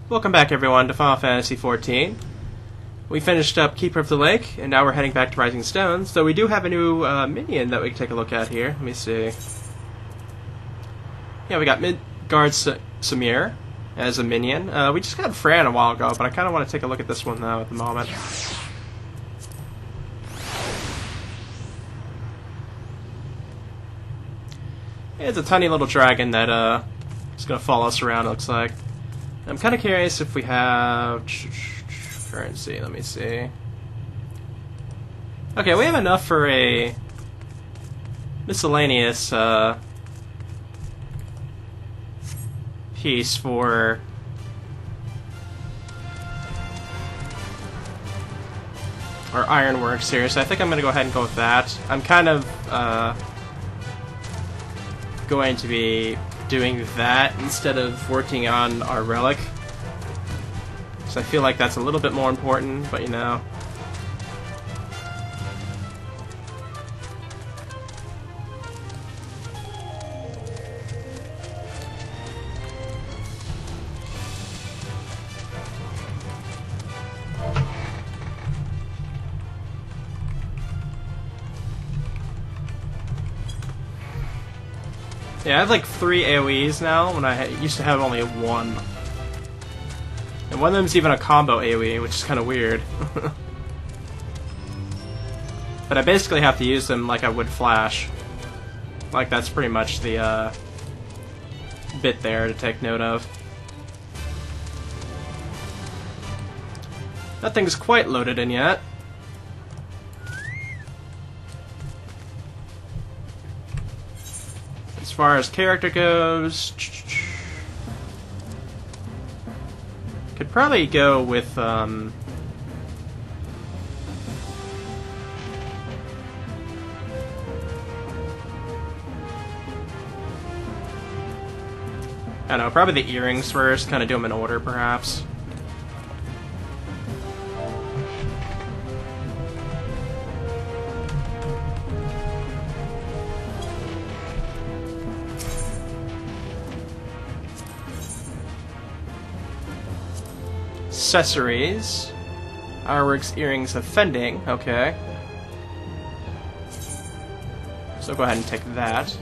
Welcome back, everyone, to Final Fantasy XIV. We finished up Keeper of the Lake, and now we're heading back to Rising Stones. So we do have a new minion that we can take a look at here. Let me see. Yeah, we got Midgard Samir as a minion. We just got Fran a while ago, but I kind of want to take a look at this one, though, at the moment. It's a tiny little dragon that is going to follow us around, it looks like. I'm kind of curious if we have currency. Let me see. Okay, we have enough for a miscellaneous piece for our ironworks here, so I think I'm going to go ahead and go with that. I'm kind of going to be doing that instead of working on our relic. So I feel like that's a little bit more important, but you know. Yeah, I have like 3 AoEs now, when I used to have only 1. And one of them is even a combo AoE, which is kind of weird. But I basically have to use them like I would Flash. Like, that's pretty much the bit there to take note of. Nothing's quite loaded in yet. As far as character goes, could probably go with I don't know, probably the earrings first, kind of do them in order, perhaps. Accessories. Ironworks, earrings, offending. Okay. So go ahead and take that.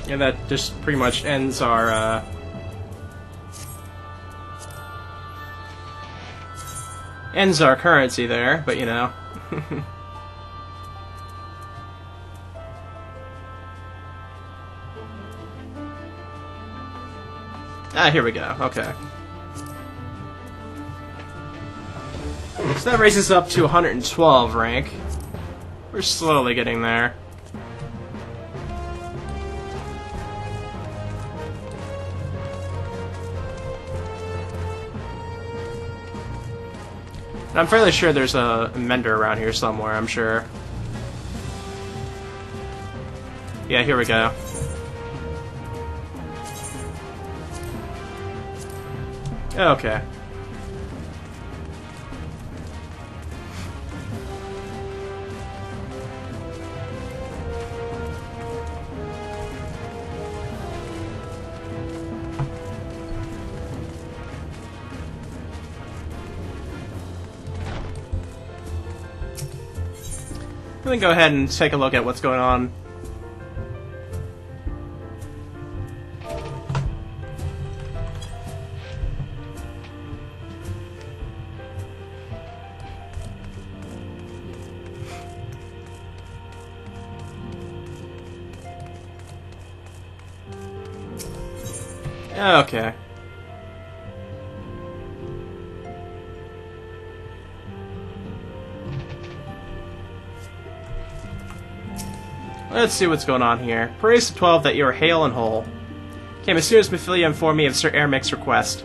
Yeah, that just pretty much ends our currency there, but you know. Ah, here we go. Okay. So that raises up to 112 rank. We're slowly getting there. And I'm fairly sure there's a mender around here somewhere, I'm sure. Yeah, here we go. Okay. Let me go ahead and take a look at what's going on. Okay. Let's see what's going on here. Praise to 12 that you are hale and whole. Came as soon as Mephilia informed me of Sir Ermic's request.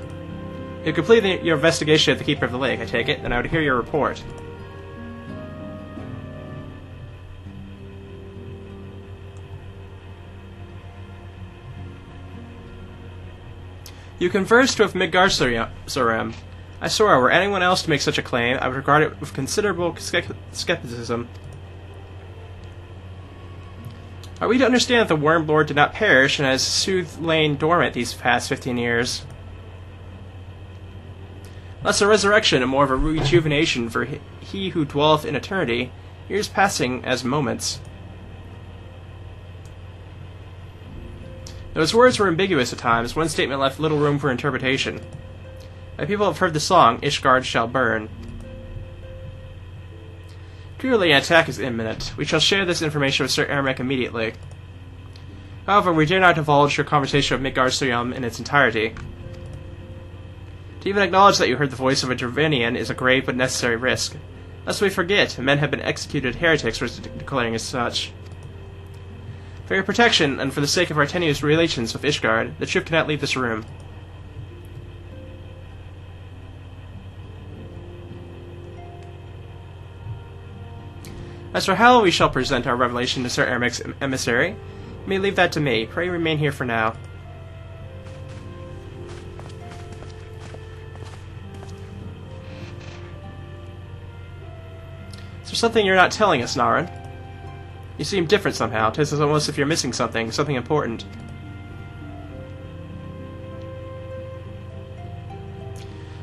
You completed your investigation at the Keeper of the Lake, I take it, and I would hear your report. You conversed with Midgard Sarem. I swear, were anyone else to make such a claim, I would regard it with considerable skepticism. Are we to understand that the Worm Lord did not perish and has lain dormant these past 15 years? Less a resurrection and more of a rejuvenation for he who dwelleth in eternity, years passing as moments. Though his words were ambiguous at times, one statement left little room for interpretation. My people have heard the song, Ishgard shall burn. Clearly an attack is imminent. We shall share this information with Sir Ermac immediately. However, we dare not divulge your conversation with Midgardsormr in its entirety. To even acknowledge that you heard the voice of a Dravinian is a grave but necessary risk. Lest we forget, men have been executed heretics for declaring as such. For your protection, and for the sake of our tenuous relations with Ishgard, the troop cannot leave this room. As for how we shall present our revelation to Sir Ermac's emissary, you may leave that to me. Pray remain here for now. Is there something you're not telling us, Naran? You seem different somehow. It is almost as if you're missing something important.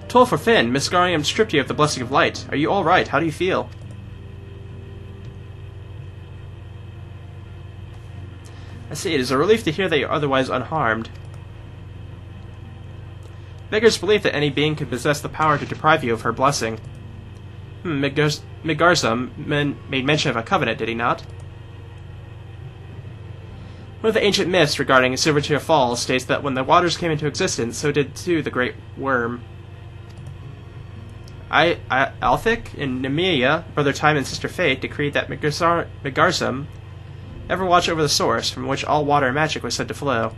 Toll for Finn, Miss Garnium stripped you of the blessing of light. Are you all right? How do you feel? I see. It is a relief to hear that you're otherwise unharmed. Beggars believe that any being could possess the power to deprive you of her blessing. Midgardsormr made mention of a covenant, did he not? One of the ancient myths regarding Silvertear Falls states that when the waters came into existence, so did too the great worm. Althik and Nemeia, brother Time and sister Fate, decreed that Midgardsormr ever watch over the source from which all water and magic was said to flow.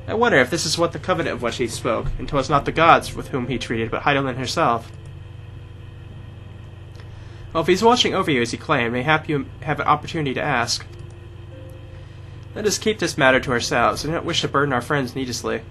I wonder if this is what the covenant of which he spoke, and 'twas not the gods with whom he treated, but Heidelin herself. Well, if he's watching over you as he claimed, mayhap you have an opportunity to ask. Let us keep this matter to ourselves. I do not wish to burden our friends needlessly.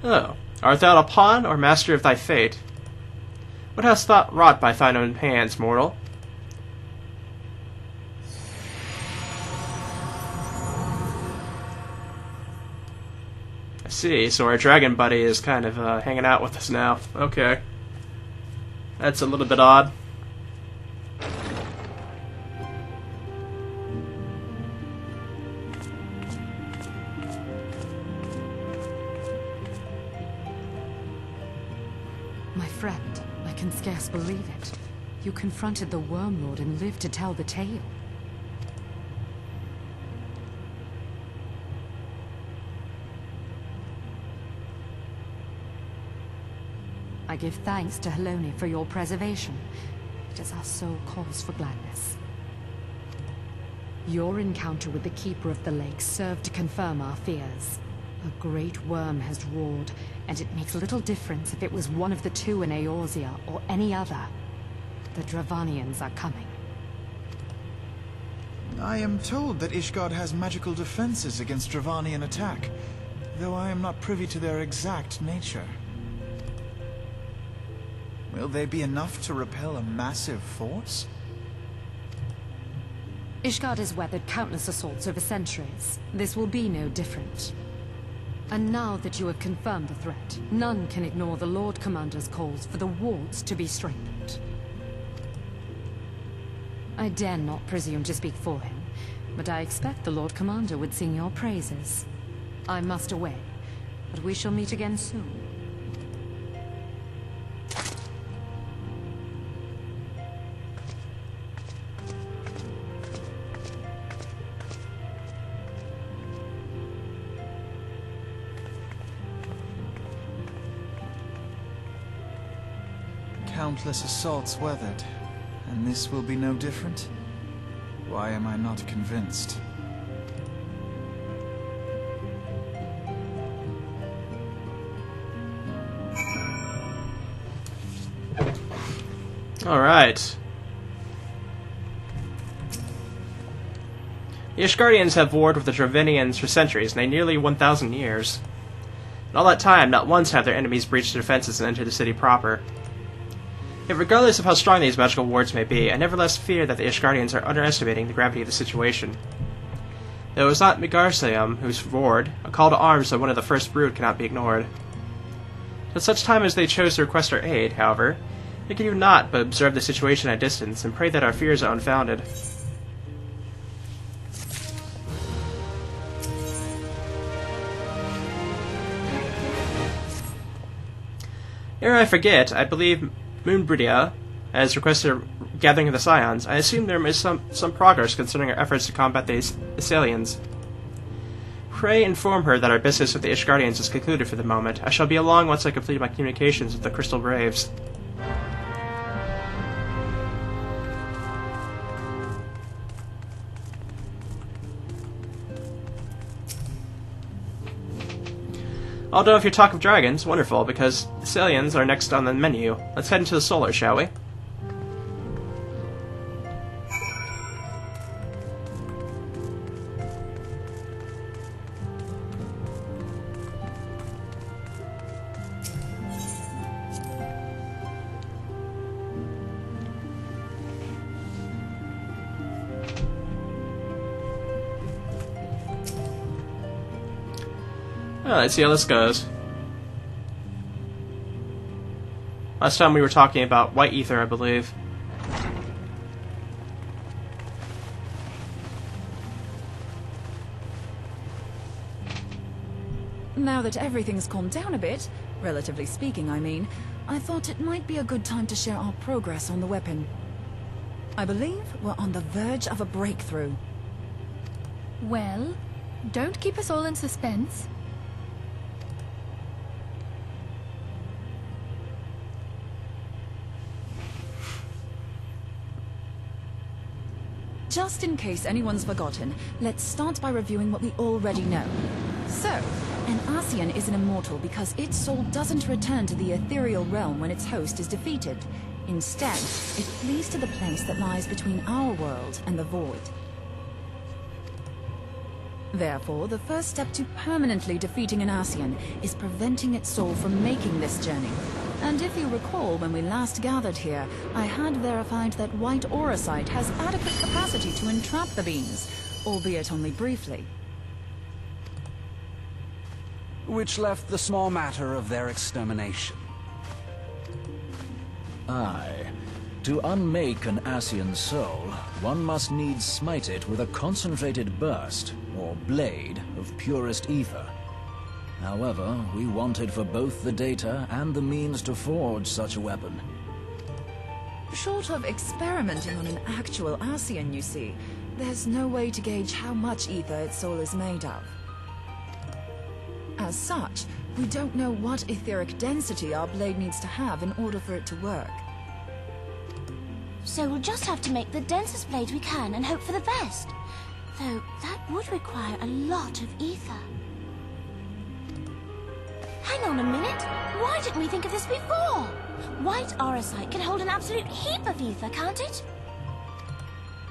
Oh, art thou a pawn, or master of thy fate? What hast thou wrought by thine own hands, mortal? I see, so our dragon buddy is kind of hanging out with us now. Okay. That's a little bit odd. My friend, I can scarce believe it. You confronted the Worm Lord and lived to tell the tale. I give thanks to Halone for your preservation. It is our sole cause for gladness. Your encounter with the Keeper of the Lake served to confirm our fears. A great worm has roared, and it makes little difference if it was one of the two in Eorzea or any other. The Dravanians are coming. I am told that Ishgard has magical defenses against Dravanian attack, though I am not privy to their exact nature. Will they be enough to repel a massive force? Ishgard has weathered countless assaults over centuries. This will be no different. And now that you have confirmed the threat, none can ignore the Lord Commander's calls for the wards to be strengthened. I dare not presume to speak for him, but I expect the Lord Commander would sing your praises. I must away, but we shall meet again soon. Countless assaults weathered, and this will be no different? Why am I not convinced? Alright. The Ishgardians have warred with the Dravinians for centuries, nay, nearly 1,000 years. In all that time, not once have their enemies breached their defenses and entered the city proper. Yet regardless of how strong these magical wards may be, I nevertheless fear that the Ishgardians are underestimating the gravity of the situation. Though it was not Migarsium whose ward, a call to arms of one of the first brood cannot be ignored. At such time as they chose to request our aid, however, we can do naught but observe the situation at a distance and pray that our fears are unfounded. Ere I forget, I believe Moonbridia has requested a gathering of the Scions. I assume there is some progress concerning our efforts to combat the Ascians. Pray inform her that our business with the Ishgardians is concluded for the moment. I shall be along once I complete my communications with the Crystal Braves. Although if you talk of dragons, wonderful, because the Ascians are next on the menu. Let's head into the solar, shall we? Well, let's see how this goes. Last time we were talking about white ether, I believe. Now that everything's calmed down a bit, relatively speaking, I mean, I thought it might be a good time to share our progress on the weapon. I believe we're on the verge of a breakthrough. Well, don't keep us all in suspense. Just in case anyone's forgotten, let's start by reviewing what we already know. So, an Ascian is an immortal because its soul doesn't return to the ethereal realm when its host is defeated. Instead, it flees to the place that lies between our world and the void. Therefore, the first step to permanently defeating an Ascian is preventing its soul from making this journey. And if you recall, when we last gathered here, I had verified that white auracite has adequate capacity to entrap the beings, albeit only briefly. Which left the small matter of their extermination. Aye. To unmake an Ascian soul, one must needs smite it with a concentrated burst, or blade, of purest ether. However, we wanted for both the data and the means to forge such a weapon. Short of experimenting on an actual Ascian, you see, there's no way to gauge how much ether its soul is made of. As such, we don't know what etheric density our blade needs to have in order for it to work. So we'll just have to make the densest blade we can and hope for the best. Though that would require a lot of ether. Hang on a minute. Why didn't we think of this before? White auracite can hold an absolute heap of ether, can't it?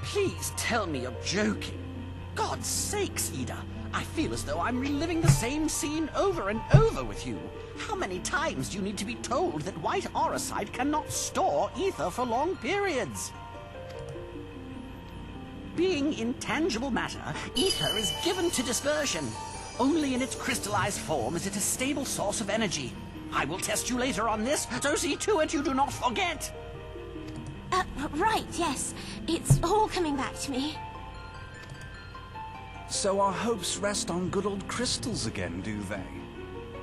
Please tell me you're joking. God's sakes, Ida. I feel as though I'm reliving the same scene over and over with you. How many times do you need to be told that white auracite cannot store ether for long periods? Being intangible matter, ether is given to dispersion. Only in its crystallized form is it a stable source of energy. I will test you later on this, so see to it you do not forget. Right, yes. It's all coming back to me. So our hopes rest on good old crystals again, do they?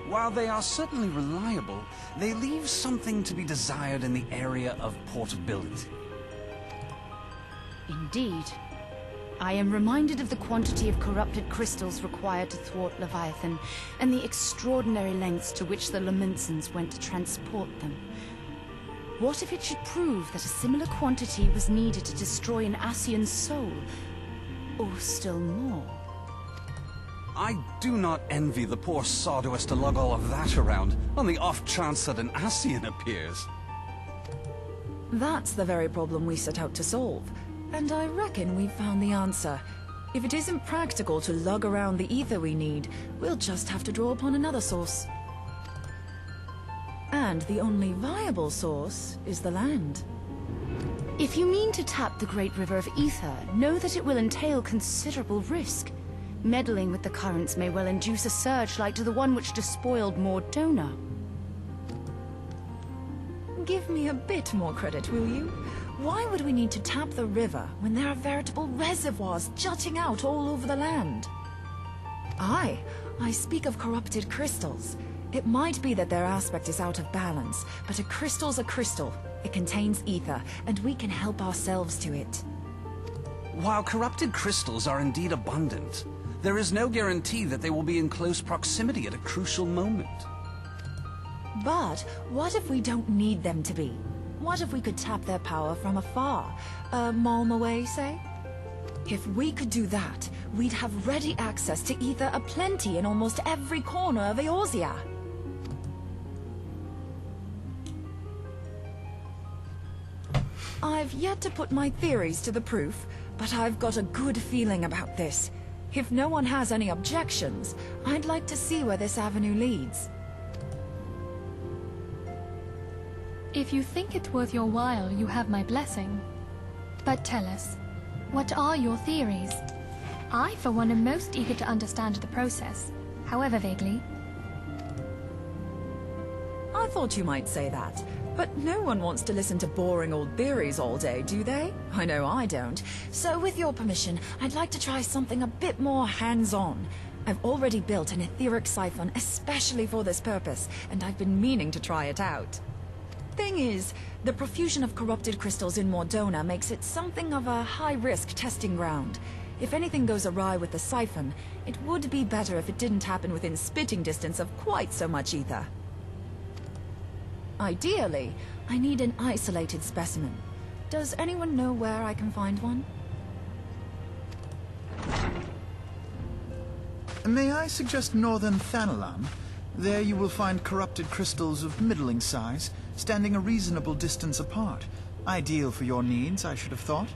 While they are certainly reliable, they leave something to be desired in the area of portability. Indeed. I am reminded of the quantity of corrupted crystals required to thwart Leviathan, and the extraordinary lengths to which the Lamentsons went to transport them. What if it should prove that a similar quantity was needed to destroy an Ascian's soul? Or still more? I do not envy the poor sod who has to lug all of that around, on the off chance that an Ascian appears. That's the very problem we set out to solve. And I reckon we've found the answer. If it isn't practical to lug around the ether we need, we'll just have to draw upon another source. And understand, the only viable source is the land. If you mean to tap the Great River of Ether, know that it will entail considerable risk. Meddling with the currents may well induce a surge like to the one which despoiled Mordona. Give me a bit more credit, will you? Why would we need to tap the river when there are veritable reservoirs jutting out all over the land? I speak of corrupted crystals. It might be that their aspect is out of balance, but a crystal's a crystal. It contains ether, and we can help ourselves to it. While corrupted crystals are indeed abundant, there is no guarantee that they will be in close proximity at a crucial moment. But what if we don't need them to be? What if we could tap their power from afar? A malm away, say? If we could do that, we'd have ready access to ether aplenty in almost every corner of Eorzea. I've yet to put my theories to the proof, but I've got a good feeling about this. If no one has any objections, I'd like to see where this avenue leads. If you think it's worth your while, you have my blessing. But tell us, what are your theories? I, for one, am most eager to understand the process, however vaguely. I thought you might say that, but no one wants to listen to boring old theories all day, do they? I know I don't. So with your permission, I'd like to try something a bit more hands-on. I've already built an etheric siphon especially for this purpose, and I've been meaning to try it out. Thing is, the profusion of corrupted crystals in Mordona makes it something of a high-risk testing ground. If anything goes awry with the siphon, it would be better if it didn't happen within spitting distance of quite so much ether. Ideally, I need an isolated specimen. Does anyone know where I can find one? May I suggest northern Thanalan? There you will find corrupted crystals of middling size, standing a reasonable distance apart. Ideal for your needs, I should have thought.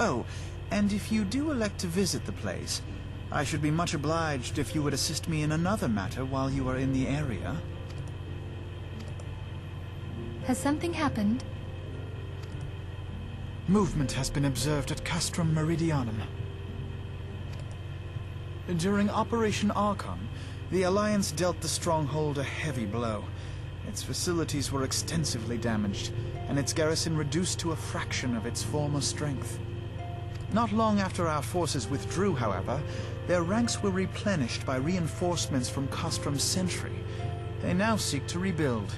Oh, and if you do elect to visit the place, I should be much obliged if you would assist me in another matter while you are in the area. Has something happened? Movement has been observed at Castrum Meridianum. During Operation Archon, the Alliance dealt the stronghold a heavy blow. Its facilities were extensively damaged, and its garrison reduced to a fraction of its former strength. Not long after our forces withdrew, however, their ranks were replenished by reinforcements from Castrum's sentry. They now seek to rebuild,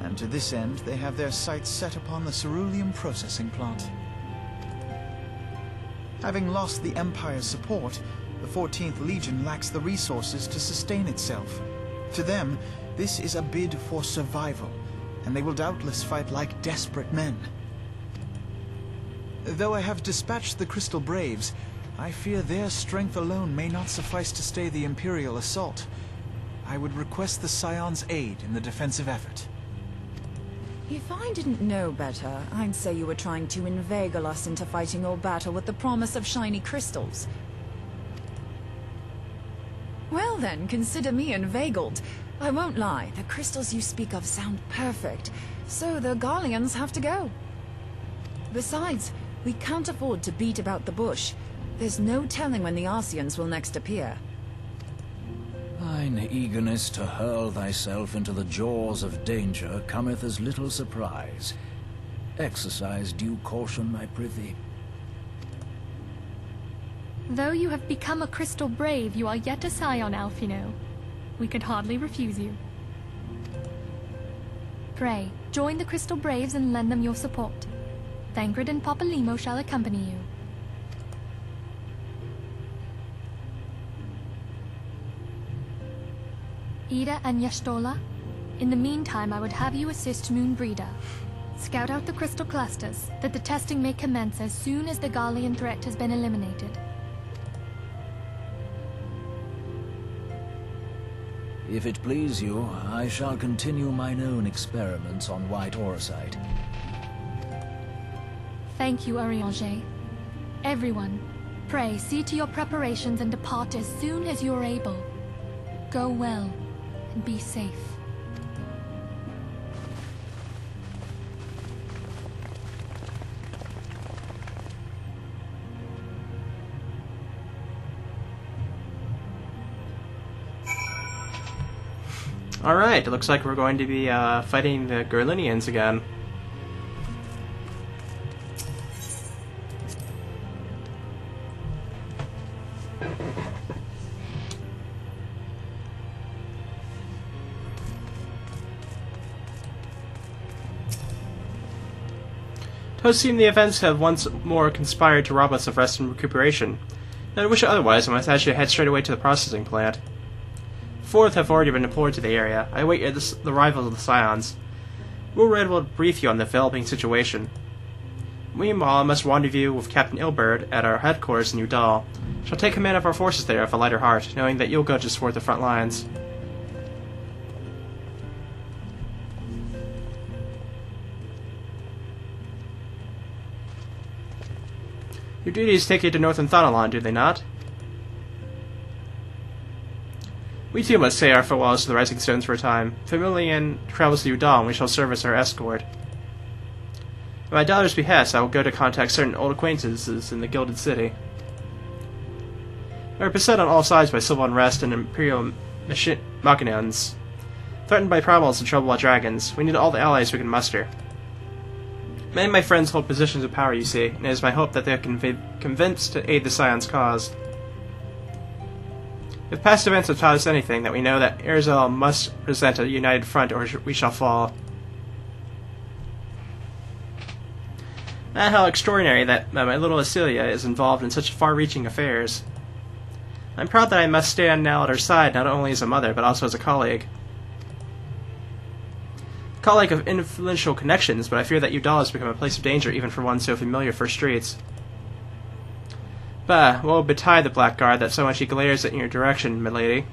and to this end they have their sights set upon the ceruleum processing plant. Having lost the Empire's support, the 14th Legion lacks the resources to sustain itself. To them, this is a bid for survival, and they will doubtless fight like desperate men. Though I have dispatched the Crystal Braves, I fear their strength alone may not suffice to stay the Imperial assault. I would request the Scion's aid in the defensive effort. If I didn't know better, I'd say you were trying to inveigle us into fighting your battle with the promise of shiny crystals. Well then, consider me inveigled. I won't lie, the crystals you speak of sound perfect, so the Garleans have to go. Besides, we can't afford to beat about the bush. There's no telling when the Ascians will next appear. Thine eagerness to hurl thyself into the jaws of danger cometh as little surprise. Exercise due caution, my prithee. Though you have become a Crystal Brave, you are yet a Scion, Alphino. We could hardly refuse you. Pray, join the Crystal Braves and lend them your support. Thancred and Papalymo shall accompany you. Ida and Y'shtola, in the meantime I would have you assist Moonbreeder. Scout out the crystal clusters, that the testing may commence as soon as the Garlean threat has been eliminated. If it please you, I shall continue mine own experiments on white orosite. Thank you, Urianger. Everyone, pray see to your preparations and depart as soon as you are able. Go well, and be safe. Alright, it looks like we're going to be fighting the Gerlinians again. It does seem the events have once more conspired to rob us of rest and recuperation. And I wish otherwise, I must actually head straight away to the processing plant. The Fourth have already been deployed to the area. I await the arrival of the Scions. Wilred will brief you on the developing situation. Meanwhile, I must rendezvous with Captain Ilbert at our headquarters in Udal. Shall take command of our forces there with a lighter heart, knowing that you'll go to support the front lines. Your duties take you to Northern Thanalan, do they not? We too must say our farewells to the Rising Stones for a time. Familian travels to Udal, and we shall serve as her escort. At my daughter's behest, I will go to contact certain old acquaintances in the Gilded City. We are beset on all sides by civil unrest and imperial machinans. Threatened by problems and troubled by dragons, we need all the allies we can muster. Many of my friends hold positions of power, you see, and it is my hope that they can be convinced to aid the Scion's cause. If past events have taught us anything, that we know that Erzel must present a united front or we shall fall. And how extraordinary that my little Ascian is involved in such far-reaching affairs. I'm proud that I must stand now at her side not only as a mother, but also as a colleague. Colleague of influential connections, but I fear that Udal has become a place of danger even for one so familiar for streets. Bah, woe betide the blackguard that so much he glares in your direction, milady.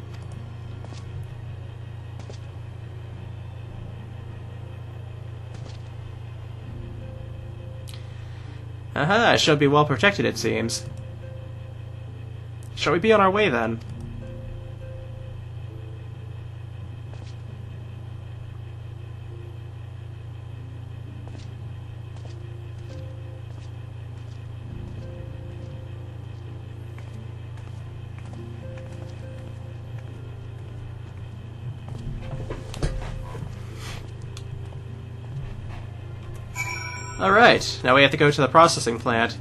Aha, I shall be well protected, it seems. Shall we be on our way, then? Alright, now we have to go to the processing plant.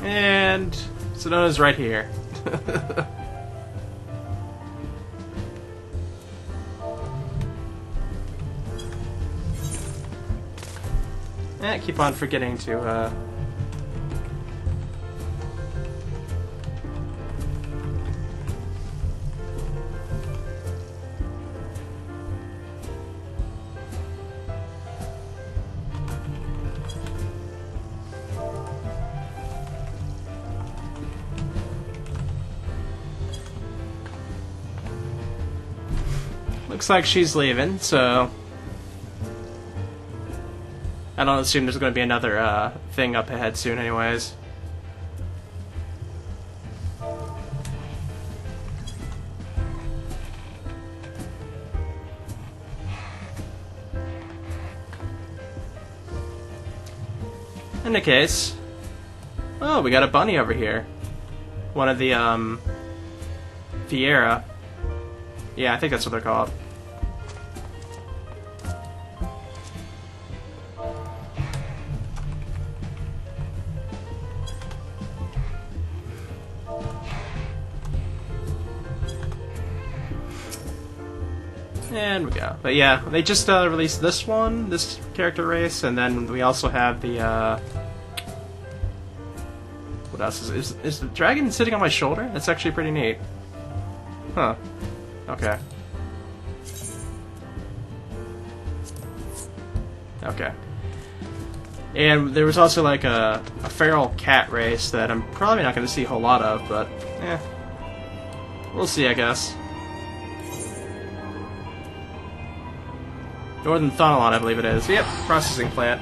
And Sedona's right here. Keep on forgetting to, Looks like she's leaving, so I don't assume there's going to be another thing up ahead soon anyways. In any case, oh, we got a bunny over here. One of the, Fiera. Yeah, I think that's what they're called. And we go. But yeah, they just released this one, this character race, and then we also have the, what else? Is the dragon sitting on my shoulder? That's actually pretty neat. Huh. Okay. Okay. And there was also like a feral cat race that I'm probably not going to see a whole lot of, but we'll see, I guess. Northern Thonalon, I believe it is. Yep, processing plant.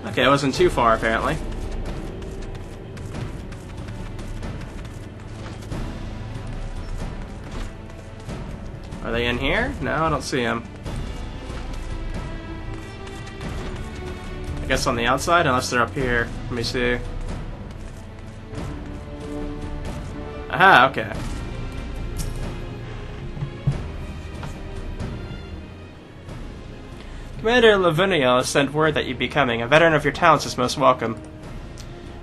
Okay, it wasn't too far, apparently. Are they in here? No, I don't see them. I guess on the outside, unless they're up here. Let me see. Aha, okay. Commander Lavinia sent word that you'd be coming. A veteran of your talents is most welcome.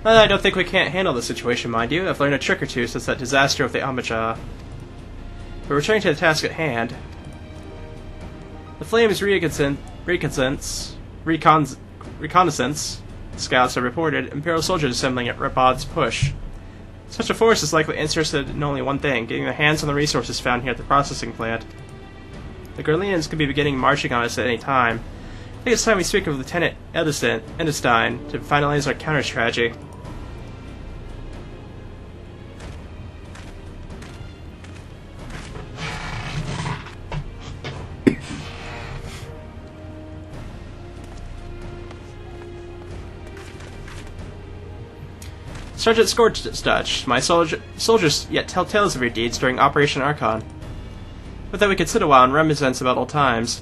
Well, I don't think we can't handle the situation, mind you. I've learned a trick or two since that disaster of the Amaja. But returning to the task at hand. The Flames reconnaissance scouts have reported Imperial soldiers assembling at Rabad's push. Such a force is likely interested in only one thing, getting their hands on the resources found here at the processing plant. The Gurlians could be beginning marching on us at any time. I think it's time we speak with Lieutenant Edestein to finalize our counter-strategy. Sergeant Scorchdutch, my soldiers yet tell tales of your deeds during Operation Archon. But that we could sit a while and reminisce about old times.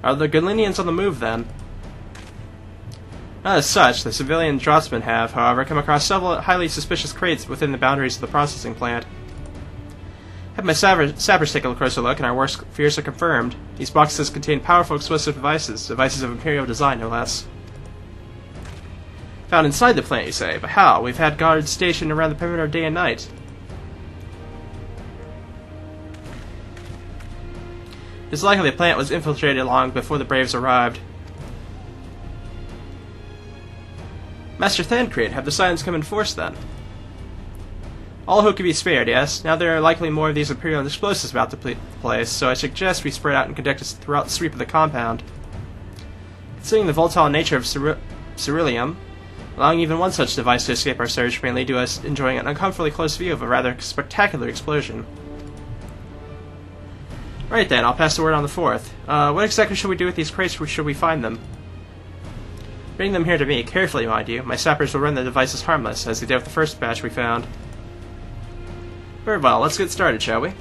Are the Gurlians on the move, then? Not as such. The civilian draftsmen have, however, come across several highly suspicious crates within the boundaries of the processing plant. Had my sappers take a closer look, and our worst fears are confirmed. These boxes contain powerful explosive devices of Imperial design, no less. Found inside the plant, you say? But how? We've had guards stationed around the perimeter day and night. It's likely the plant was infiltrated long before the Braves arrived. Master Thancred, have the Silence come in force, then? All who can be spared, yes. Now there are likely more of these Imperial explosives about the place, so I suggest we spread out and conduct a throughout sweep of the compound. Considering the volatile nature of Ceruleum, allowing even one such device to escape our search may lead to us enjoying an uncomfortably close view of a rather spectacular explosion. Right then, I'll pass the word on the 4th. What exactly should we do with these crates, or should we find them? Bring them here to me, carefully, mind you. My sappers will run the devices harmless, as they did with the first batch we found. Very well, let's get started, shall we?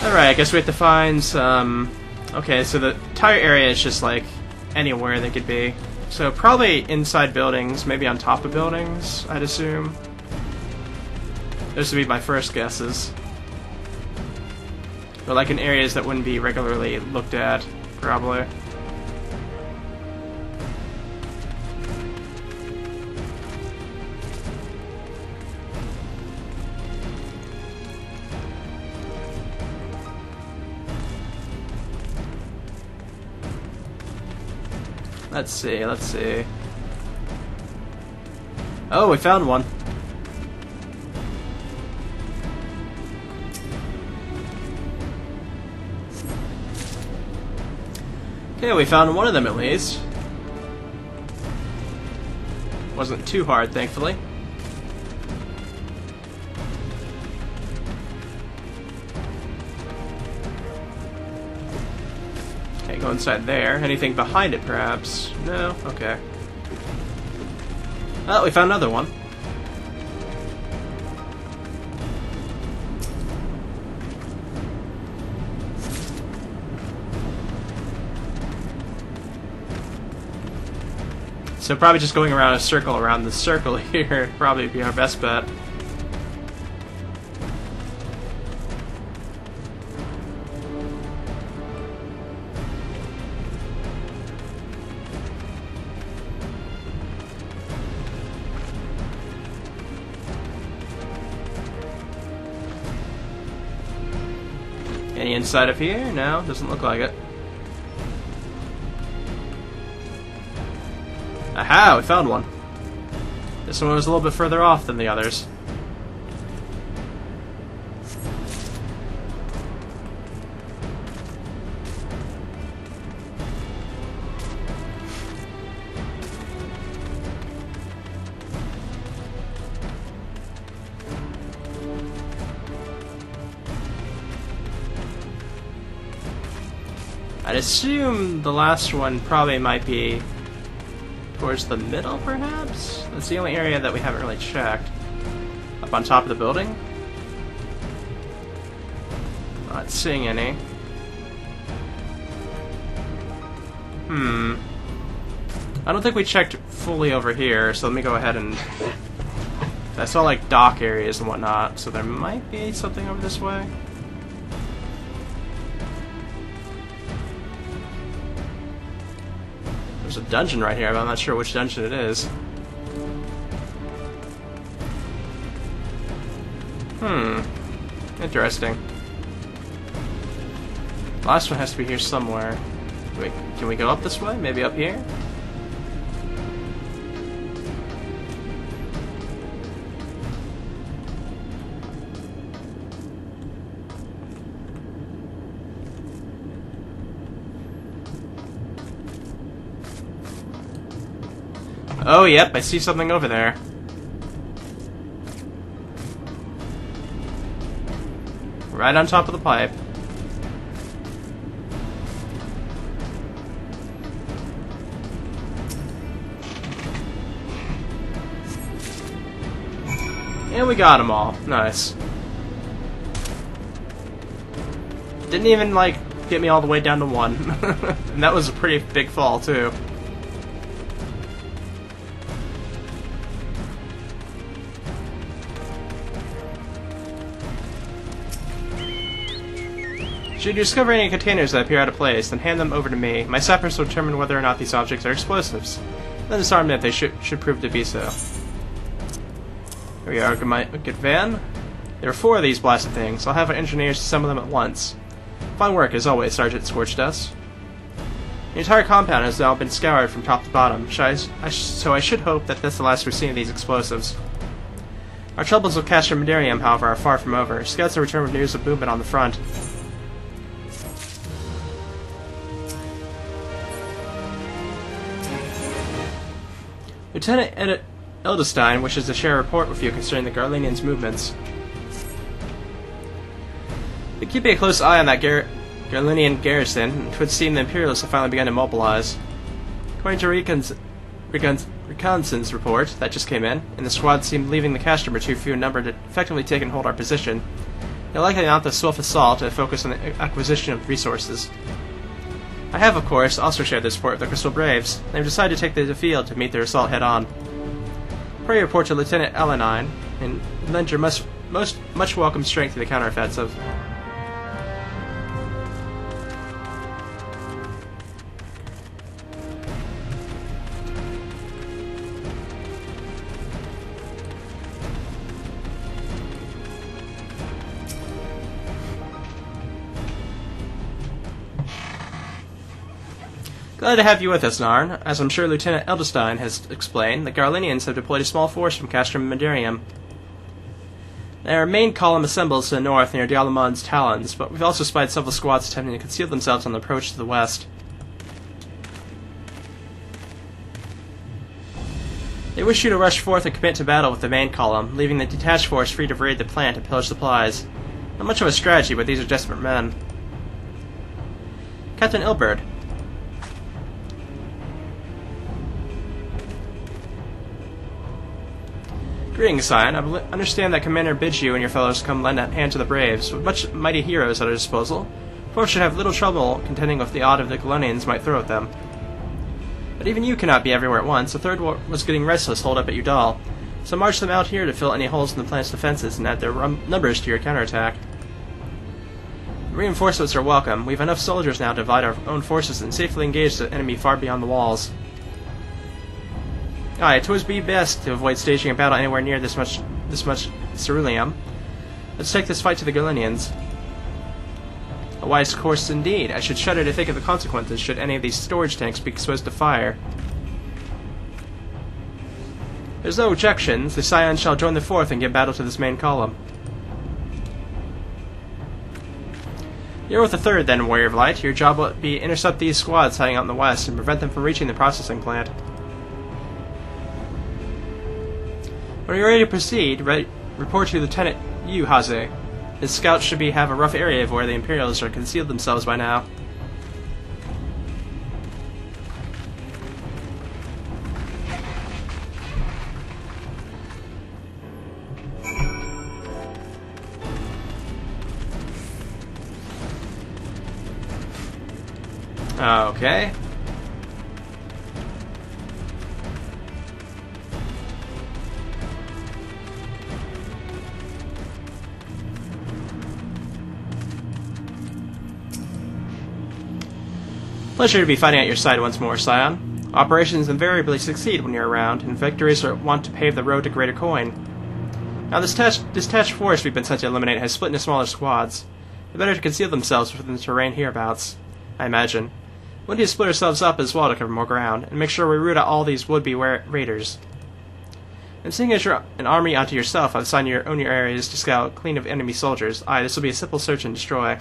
Alright, I guess we have to find some... Okay, so the entire area is just like anywhere they could be. So probably inside buildings, maybe on top of buildings, I'd assume. Those would be my first guesses. But like in areas that wouldn't be regularly looked at, probably. Let's see. Oh, we found one. Okay, we found one of them at least. Wasn't too hard, thankfully. Okay, go inside there. Anything behind it, perhaps? No? Okay. Oh, we found another one. So probably just going around a circle around the circle here probably be our best bet. Any inside of here? No, doesn't look like it. Aha, we found one. This one was a little bit further off than the others. I'd assume the last one probably might be towards the middle, perhaps? That's the only area that we haven't really checked. Up on top of the building? Not seeing any. I don't think we checked fully over here, so let me go ahead and... I saw like dock areas and whatnot, so there might be something over this way. There's a dungeon right here, but I'm not sure which dungeon it is. Interesting. Last one has to be here somewhere. Wait, can we go up this way? Maybe up here? Oh, yep, I see something over there. Right on top of the pipe. And we got them all. Nice. Didn't even, like, get me all the way down to 1. And that was a pretty big fall, too. Should you discover any containers that appear out of place, then hand them over to me. My sappers will determine whether or not these objects are explosives. Then disarm them if they should prove to be so. Here we are, good van. There are 4 of these blasted things. I'll have our engineers assemble them at once. Fine work, as always, Sergeant Scorchdust. The entire compound has now been scoured from top to bottom, so I should hope that that's the last we've seen of these explosives. Our troubles with Castor Medarium, however, are far from over. Scouts have returned with news of movement on the front. Lieutenant Eldestein wishes to share a report with you concerning the Garlanians' movements. We're keeping a close eye on that Garlanian garrison, and it would seem the Imperialists have finally begun to mobilize. According to reconnaissance report that just came in, and the squad seemed leaving the Castrum are too few in number to effectively take and hold our position. They'll likely mount a swift assault and focus on the acquisition of resources. I have, of course, also shared this report with the Crystal Braves. They've decided to take the field to meet their assault head-on. Pray report to Lieutenant Elenine, and lend your much welcome strength to the counteroffensive. Glad to have you with us, Narn. As I'm sure Lieutenant Eldestein has explained, the Garlanians have deployed a small force from Castrum Medarium. Their main column assembles to the north near Dialamon's talons, but we've also spied several squads attempting to conceal themselves on the approach to the west. They wish you to rush forth and commit to battle with the main column, leaving the detached force free to raid the plant and pillage supplies. Not much of a strategy, but these are desperate men. Captain Ilberd. Greetings, Scion. I understand that Commander bids you and your fellows come lend a hand to the Braves. With much mighty heroes at our disposal, folks should have little trouble contending with the odd of the Galonians might throw at them. But even you cannot be everywhere at once. The third was getting restless holed up at Udal. So march them out here to fill any holes in the planet's defenses and add their numbers to your counterattack. Reinforcements are welcome. We have enough soldiers now to divide our own forces and safely engage the enemy far beyond the walls. Aye, it would be best to avoid staging a battle anywhere near this much ceruleum. Let's take this fight to the Galenians. A wise course indeed. I should shudder to think of the consequences should any of these storage tanks be exposed to fire. There's no objections. The Scions shall join the fourth and give battle to this main column. You're with the third, then, Warrior of Light. Your job will be to intercept these squads hiding out in the west and prevent them from reaching the processing plant. When you're ready to proceed, report to Lieutenant Yu Haze. His scouts should have a rough area of where the Imperials are concealed themselves by now. Okay. Pleasure to be fighting at your side once more, Scion. Operations invariably succeed when you're around, and victories want to pave the road to greater coin. Now this detached force we've been sent to eliminate has split into smaller squads. They're better to conceal themselves within the terrain hereabouts, I imagine. We'll need to split ourselves up as well to cover more ground, and make sure we root out all these would-be raiders. And seeing as you're an army unto yourself, I've assigned your areas to scout clean of enemy soldiers. Aye, this will be a simple search and destroy.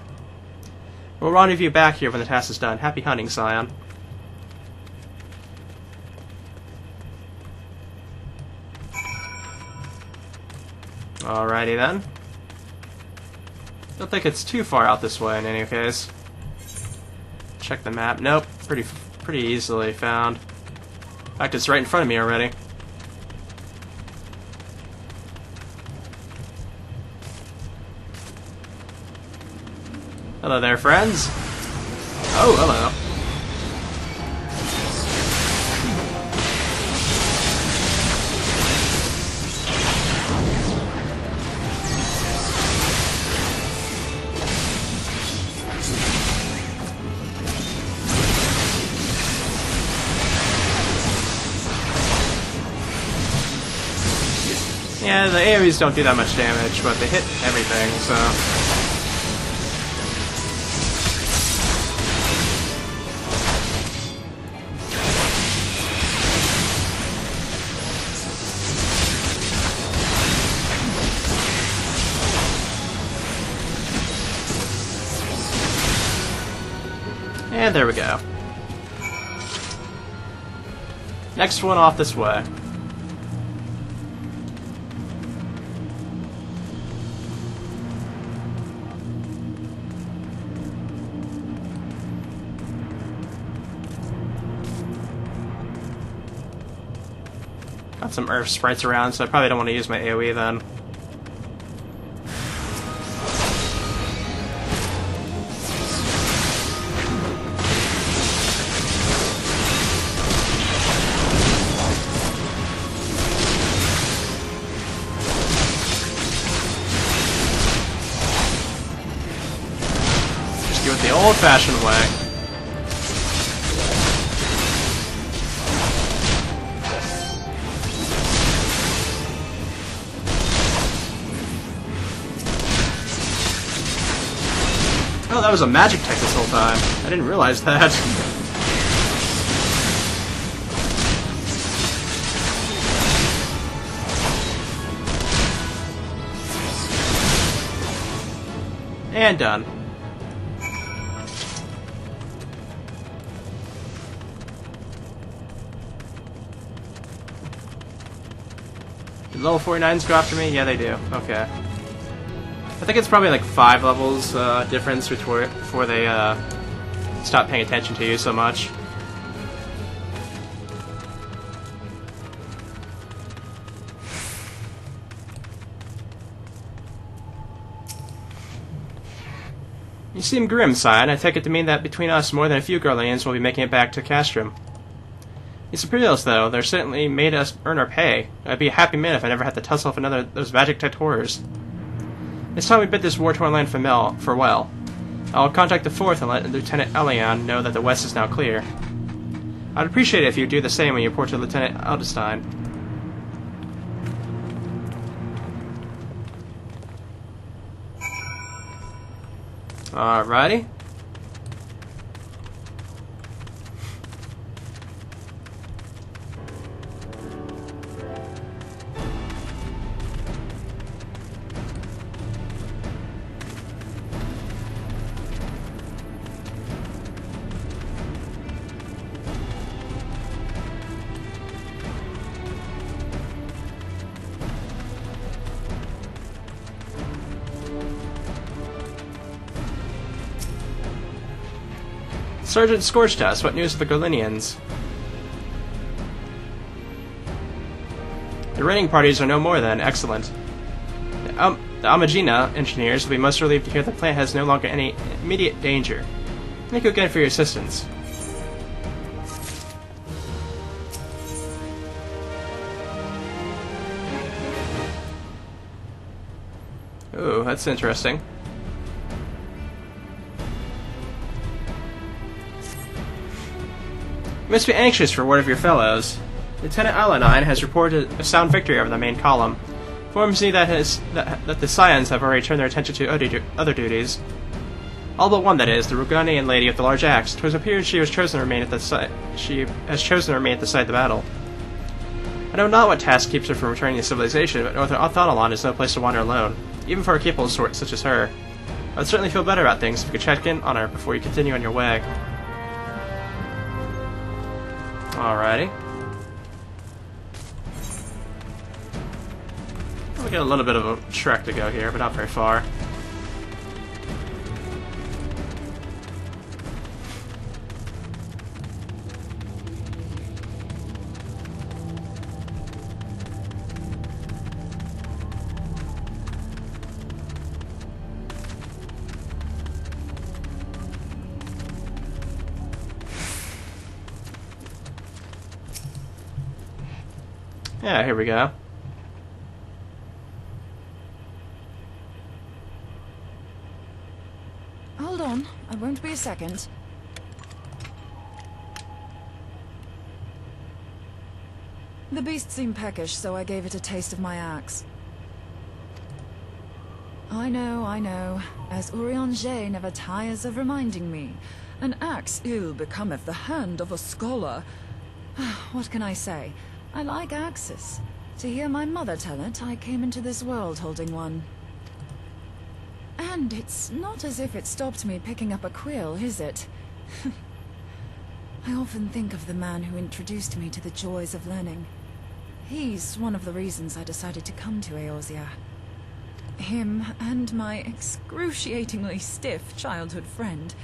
We'll rendezvous back here when the task is done. Happy hunting, Scion. Alrighty then. Don't think it's too far out this way in any case. Check the map. Nope. Pretty easily found. In fact, it's right in front of me already. Hello there, friends. Oh, hello. Yeah, the AoEs don't do that much damage, but they hit everything, so... And there we go. Next one off this way. Got some earth sprites around, so I probably don't want to use my AoE then. Just do it the old-fashioned way. Oh, that was a magic tech this whole time. I didn't realize that. And done. Did level 49s go after me? Yeah, they do. Okay. I think it's probably like 5 levels difference before they stop paying attention to you so much. You seem grim, Scion. I take it to mean that between us, more than a few Garleans will be making it back to Castrum. These Imperials, though, they're certainly made us earn our pay. I'd be a happy man if I never had to tussle with another of those magic-typed horrors. It's time we bid this war-torn land farewell. I'll contact the 4th and let Lieutenant Ascian know that the west is now clear. I'd appreciate it if you'd do the same when you report to Lieutenant Aldestein. Alrighty. Sergeant Scorched us. What news of the Golinians? The raiding parties are no more than excellent. The Amagina engineers will be most relieved to hear the plant has no longer any immediate danger. Thank you again for your assistance. Ooh, that's interesting. You must be anxious for word of your fellows. Lieutenant Alanine has reported a sound victory over the main column. Informs me that the Scions have already turned their attention to other duties. All but one, that is, the Ruganian lady with the large axe. 'Twas appeared she has chosen to remain at the site of the battle. I know not what task keeps her from returning to civilization, but Northern Othanalon is no place to wander alone, even for a capable sort such as her. I would certainly feel better about things if you could check in on her before you continue on your way. Alrighty. We'll get a little bit of a trek to go here, but not very far. Yeah, here we go. Hold on, I won't be a second. The beast seemed peckish, so I gave it a taste of my axe. I know, as Urianger never tires of reminding me. An axe ill becometh the hand of a scholar. What can I say? I like axes. To hear my mother tell it, I came into this world holding one. And it's not as if it stopped me picking up a quill, is it? I often think of the man who introduced me to the joys of learning. He's one of the reasons I decided to come to Eorzea. Him and my excruciatingly stiff childhood friend.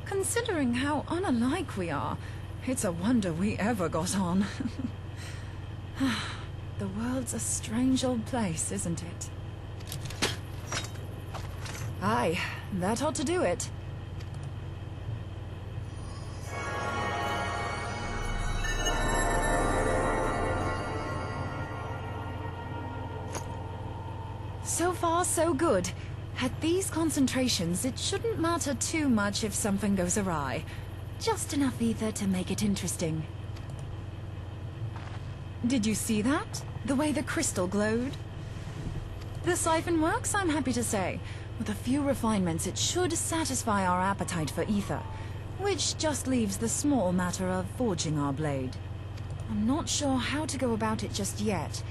Considering how unalike we are, it's a wonder we ever got on. The world's a strange old place, isn't it? Aye, that ought to do it. So far, so good. At these concentrations, it shouldn't matter too much if something goes awry. Just enough ether to make it interesting. Did you see that? The way the crystal glowed? The siphon works, I'm happy to say. With a few refinements, it should satisfy our appetite for ether, which just leaves the small matter of forging our blade. I'm not sure how to go about it just yet,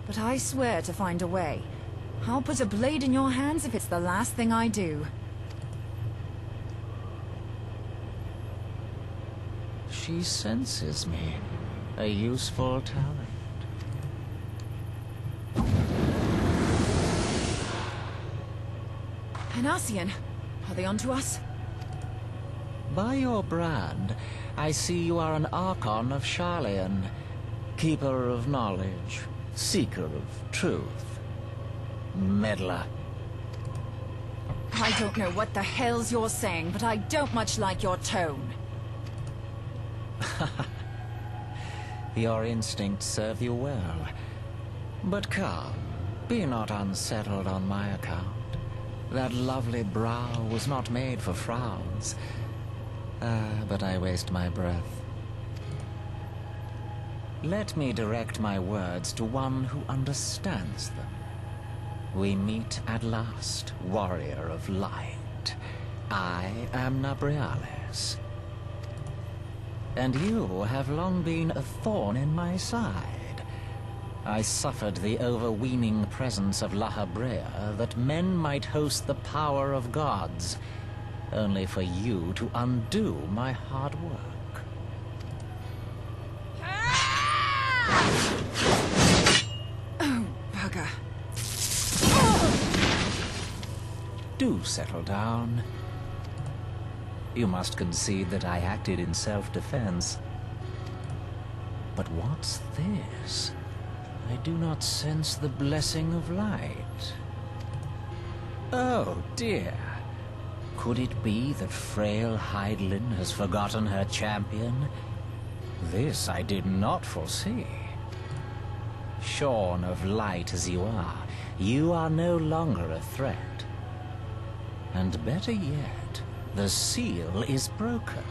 but I swear to find a way. I'll put a blade in your hands if it's the last thing I do. She senses me. A useful talent. And Ascian, are they onto us? By your brand, I see you are an Archon of Sharlayan, keeper of knowledge, seeker of truth, meddler. I don't know what the hell's you're saying, but I don't much like your tone. Your instincts serve you well. But come, be not unsettled on my account. That lovely brow was not made for frowns. But I waste my breath. Let me direct my words to one who understands them. We meet at last, warrior of light. I am Nabriales. And you have long been a thorn in my side. I suffered the overweening presence of La Habrea that men might host the power of gods, only for you to undo my hard work. Oh, bugger. Do settle down. You must concede that I acted in self-defense. But what's this? I do not sense the blessing of light. Oh, dear. Could it be that frail Hydaelyn has forgotten her champion? This I did not foresee. Shorn of light as you are no longer a threat. And better yet, the seal is broken.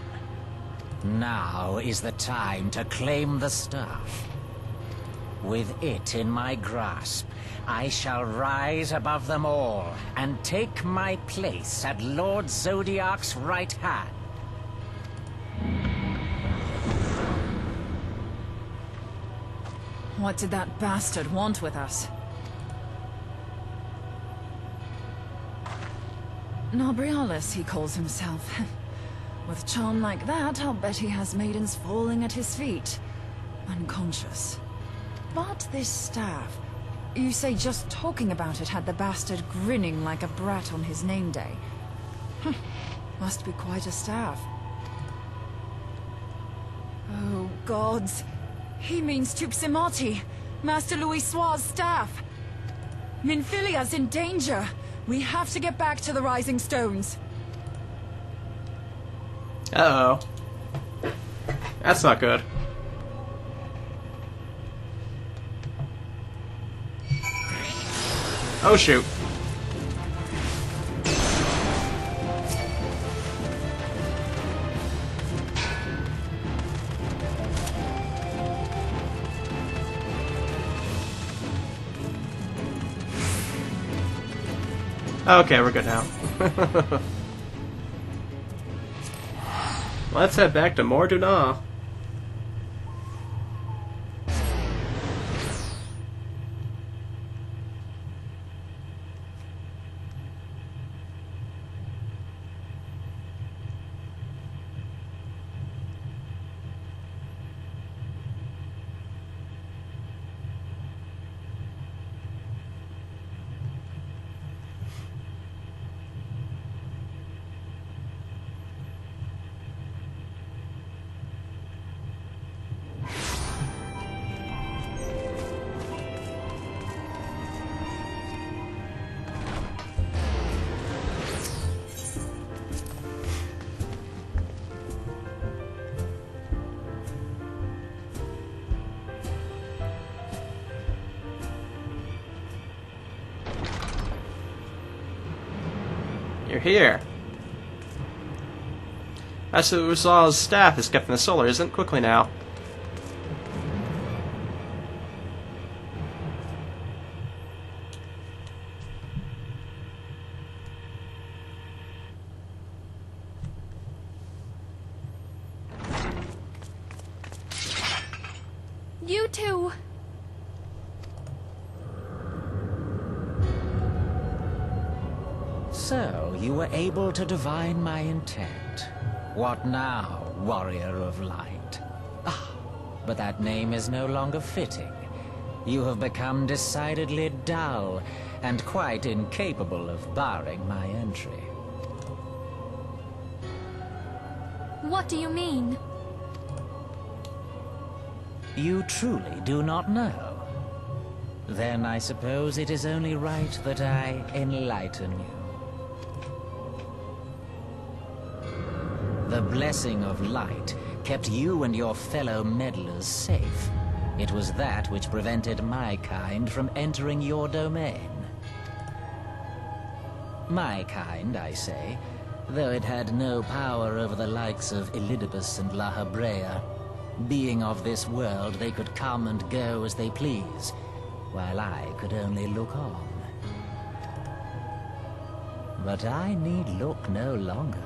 Now is the time to claim the staff. With it in my grasp, I shall rise above them all and take my place at Lord Zodiac's right hand. What did that bastard want with us? Nabriales, he calls himself. With charm like that, I'll bet he has maidens falling at his feet, unconscious. But this staff, you say just talking about it had the bastard grinning like a brat on his name day. Must be quite a staff. Oh, gods. He means Tupsimati, Master Louis Soir's staff. Minfilia's in danger. We have to get back to the Rising Stones. Uh-oh. That's not good. Oh, shoot. Okay, we're good now. Let's head back to Morduna. You're here. Master Urzal's staff is kept in the solar, isn't? Quickly now. You two. So, you were able to divine my intent. What now, warrior of light? Ah, but that name is no longer fitting. You have become decidedly dull, and quite incapable of barring my entry. What do you mean? You truly do not know? Then I suppose it is only right that I enlighten you. The blessing of light kept you and your fellow meddlers safe. It was that which prevented my kind from entering your domain. My kind, I say, though it had no power over the likes of Elidibus and La Habrea. Being of this world, they could come and go as they please, while I could only look on. But I need look no longer.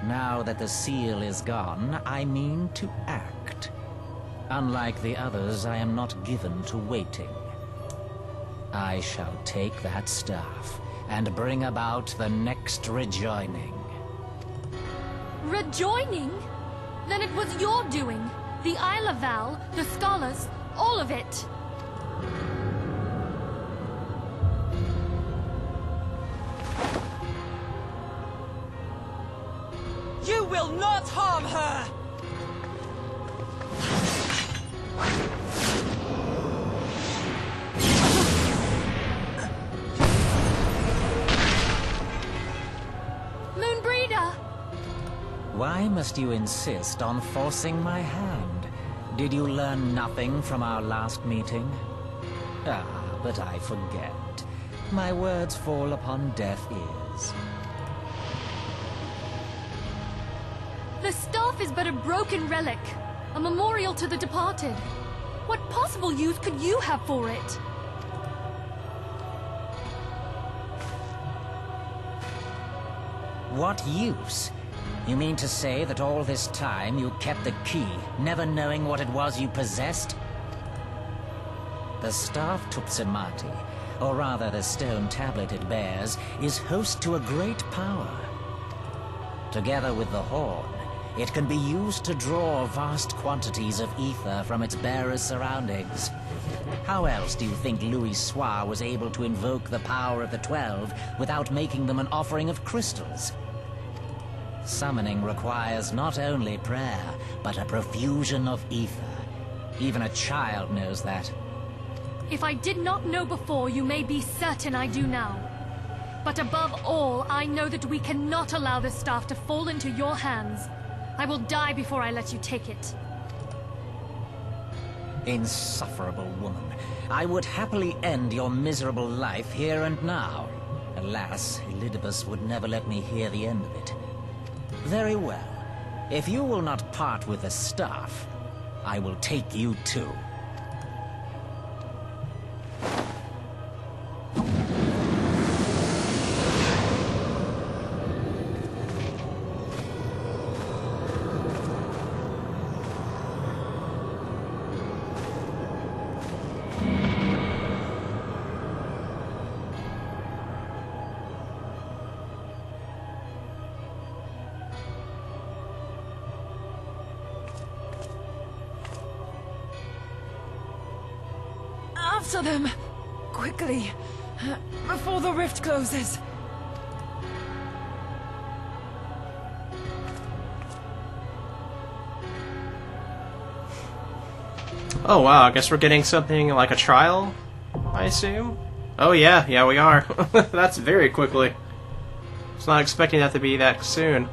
Now that the seal is gone, I mean to act. Unlike the others, I am not given to waiting. I shall take that staff and bring about the next rejoining. Rejoining? Then it was your doing. The Isle of Val, the scholars, all of it. You will not harm her! Why must you insist on forcing my hand? Did you learn nothing from our last meeting? Ah, but I forget. My words fall upon deaf ears. The staff is but a broken relic, a memorial to the departed. What possible use could you have for it? What use? You mean to say that all this time you kept the key, never knowing what it was you possessed? The staff Tupsimati, or rather the stone tablet it bears, is host to a great power. Together with the horn, it can be used to draw vast quantities of ether from its bearer's surroundings. How else do you think Louis Soir was able to invoke the power of the 12 without making them an offering of crystals? Summoning requires not only prayer, but a profusion of ether. Even a child knows that. If I did not know before, you may be certain I do now. But above all, I know that we cannot allow this staff to fall into your hands. I will die before I let you take it. Insufferable woman. I would happily end your miserable life here and now. Alas, Elidibus would never let me hear the end of it. Very well. If you will not part with the staff, I will take you too. After them! Quickly! Before the rift closes! Oh wow, I guess we're getting something like a trial, I assume? Oh yeah, we are. That's very quickly. I was not expecting that to be that soon.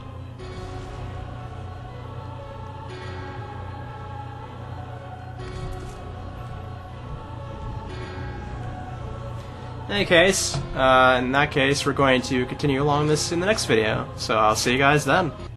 In that case, we're going to continue along this in the next video. So I'll see you guys then.